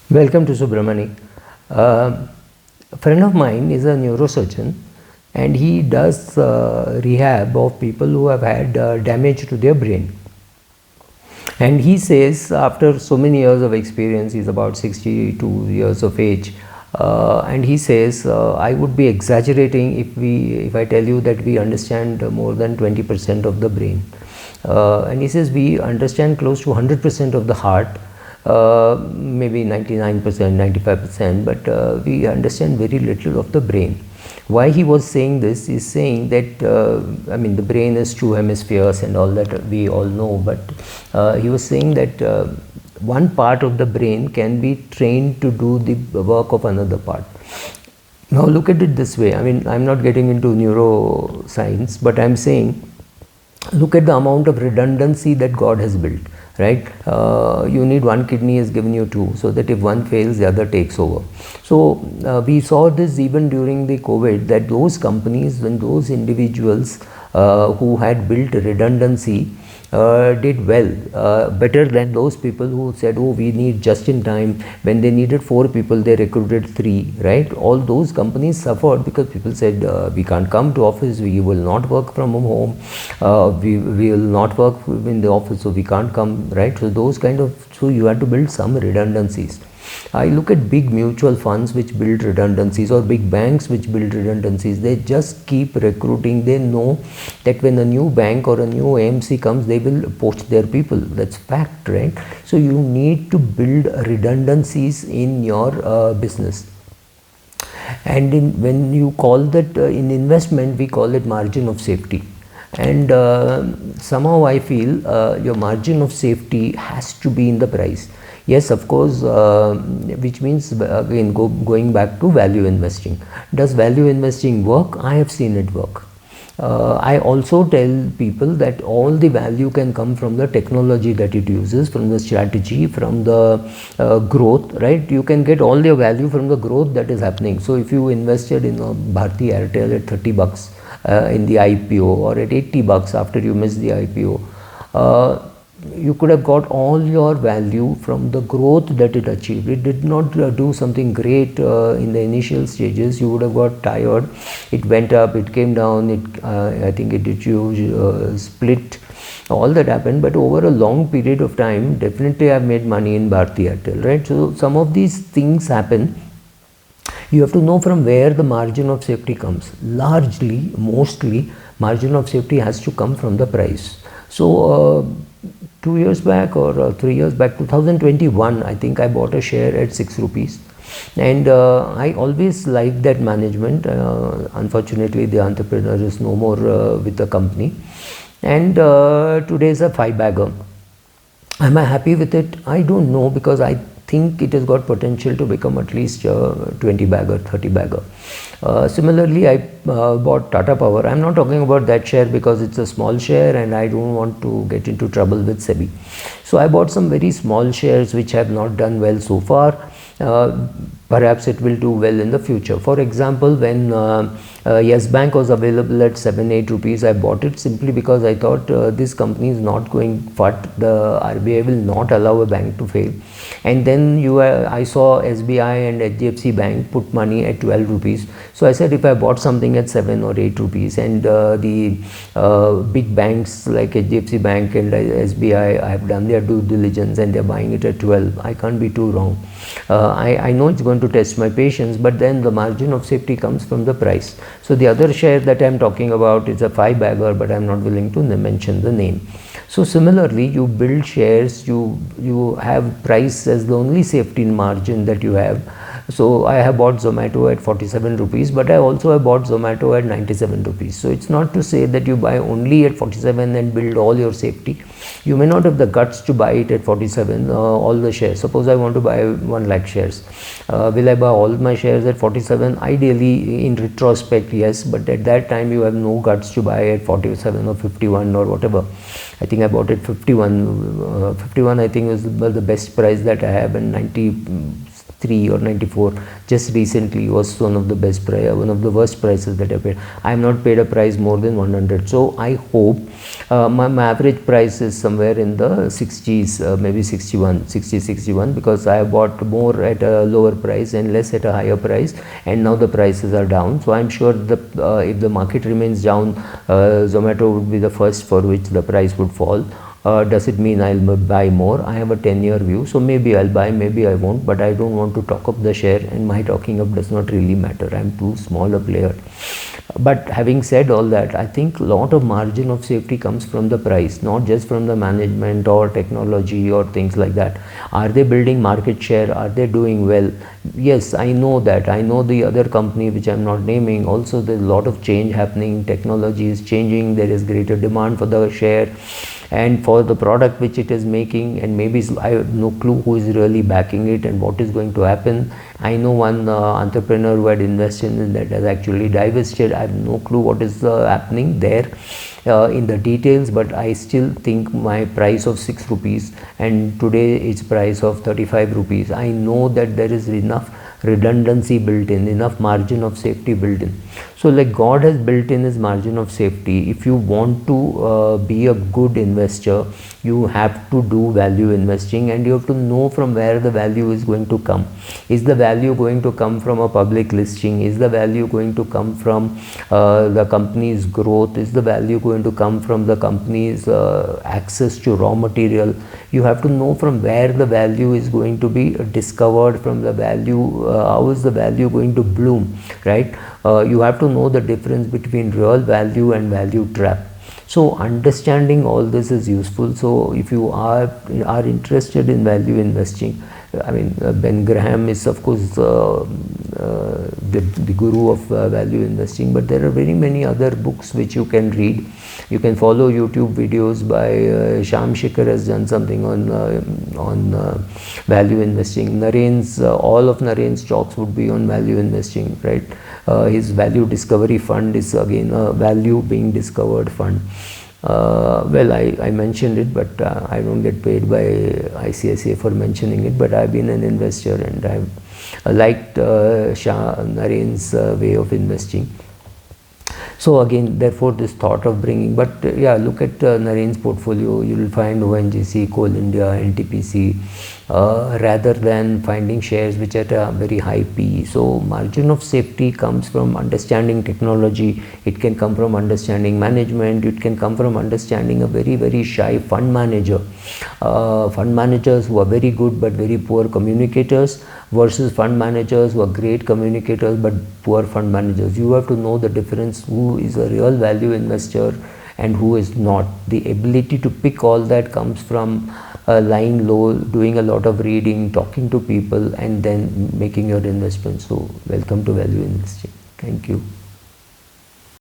Welcome to Subramani. A friend of mine is a neurosurgeon and he does rehab of people who have had damage to their brain. And he says, after so many years of experience, he's about 62 years of age, and he says, I would be exaggerating if I tell you that we understand more than 20% of the brain. And he says we understand close to 100% of the heart, maybe 99%, 95%, but we understand very little of the brain. Why he was saying this is saying that the brain is two hemispheres and all that we all know, but he was saying that one part of the brain can be trained to do the work of another part. Now look at it this way. I'm not getting into neuroscience, but I'm saying, look at the amount of redundancy that God has built, right? You need one kidney, has given you two, so that if one fails, the other takes over. So we saw this even during the COVID, that those companies, when those individuals who had built redundancy did well, better than those people who said, oh, we need just in time. When they needed 4 people, they recruited 3, right? All those companies suffered because people said, we can't come to office, we will not work from home, we will not work in the office, so we can't come, right? So you had to build some redundancies. I look at big mutual funds which build redundancies, or big banks which build redundancies. They just keep recruiting. They know that when a new bank or a new AMC comes, they will poach their people. That's fact, right? So you need to build redundancies in your business. And when you call that in investment, we call it margin of safety. And somehow I feel your margin of safety has to be in the price. Yes, of course, which means again going back to value investing. Does value investing work? I have seen it work. I also tell people that all the value can come from the technology that it uses, from the strategy, from the growth, right? You can get all the value from the growth that is happening. So if you invested in Bharti Airtel at $30 in the IPO, or at $80 after you missed the IPO, you could have got all your value from the growth that it achieved. It did not do something great in the initial stages. You would have got tired. It went up, it came down, I think it did huge split, all that happened. But over a long period of time, definitely I've made money in Bharti Airtel, right? So some of these things happen. You have to know from where the margin of safety comes. Largely, mostly, margin of safety has to come from the price. So 2 years back or 3 years back, 2021, I think I bought a share at 6 rupees. And I always liked that management. Unfortunately, the entrepreneur is no more with the company. And today is a 5-bagger. Am I happy with it? I don't know, because I think it has got potential to become at least 20-bagger, 30-bagger. Similarly, I bought Tata Power. I'm not talking about that share because it's a small share and I don't want to get into trouble with SEBI. So I bought some very small shares which have not done well so far. Perhaps it will do well in the future. For example, when Yes Bank was available at 7-8 rupees, I bought it simply because I thought this company is not going fat. The RBI will not allow a bank to fail. And then I saw SBI and HDFC Bank put money at 12 rupees. So I said, if I bought something at 7 or 8 rupees, and the big banks like HDFC Bank and SBI have done their due diligence and they're buying it at 12, I can't be too wrong. I know it's going to test my patience, but then the margin of safety comes from the price. So the other share that I'm talking about is a 5-bagger, but I'm not willing to mention the name. So similarly, you build shares, you have price as the only safety margin that you have. So I have bought Zomato at 47 rupees, but I also have bought Zomato at 97 rupees. So it's not to say that you buy only at 47 and build all your safety. You may not have the guts to buy it at 47, all the shares. Suppose I want to buy 1 lakh shares. Will I buy all my shares at 47? Ideally, in retrospect, yes, but at that time you have no guts to buy at 47 or 51 or whatever. I think I bought it 51. 51 I think was the best price that I have, and 96 93 or 94 just recently was one of the one of the worst prices that I paid. I have not paid a price more than 100. So I hope my average price is somewhere in the 60s, maybe 61, because I bought more at a lower price and less at a higher price, and now the prices are down. So I'm sure if the market remains down, Zomato would be the first for which the price would fall. Does it mean I'll buy more? I have a 10-year view, so maybe I'll buy, maybe I won't, but I don't want to talk up the share, and my talking up does not really matter. I'm too small a player. But having said all that, I think a lot of margin of safety comes from the price, not just from the management or technology or things like that. Are they building market share? Are they doing well? Yes, I know that. I know the other company which I'm not naming. Also, there's a lot of change happening. Technology is changing. There is greater demand for the share and for the product which it is making, and maybe I have no clue who is really backing it and what is going to happen. I know one entrepreneur who had invested in that has actually divested. I have no clue what is happening there in the details, but I still think my price of 6 rupees and today its price of 35 rupees, I know that there is enough redundancy built in, enough margin of safety built in. So like God has built in his margin of safety. If you want to be a good investor, you have to do value investing, and you have to know from where the value is going to come. Is the value going to come from a public listing? Is the value going to come from the company's growth? Is the value going to come from the company's access to raw material? You have to know from where the value is going to be discovered, from the value, how is the value going to bloom, right? You have to know the difference between real value and value trap. So understanding all this is useful. So if you are interested in value investing, I mean, Ben Graham is of course the guru of value investing, but there are very many other books which you can read. You can follow YouTube videos by Sham Shikhar has done something on value investing. Naren's all of Naren's talks would be on value investing, right? His value discovery fund is again a value being discovered fund. Well, I mentioned it, but I don't get paid by ICICI for mentioning it, but I've been an investor and I've liked Naren's way of investing. So again, therefore this thought of bringing, but yeah, look at Naren's portfolio. You will find ONGC, Coal India, NTPC, rather than finding shares which are at a very high PE. So margin of safety comes from understanding technology. It can come from understanding management. It can come from understanding a very, very shy fund manager. Fund managers who are very good but very poor communicators versus fund managers who are great communicators but poor fund managers. You have to know the difference, who is a real value investor and who is not. The ability to pick all that comes from lying low, doing a lot of reading, talking to people, and then making your investment. So welcome to value investing. Thank you.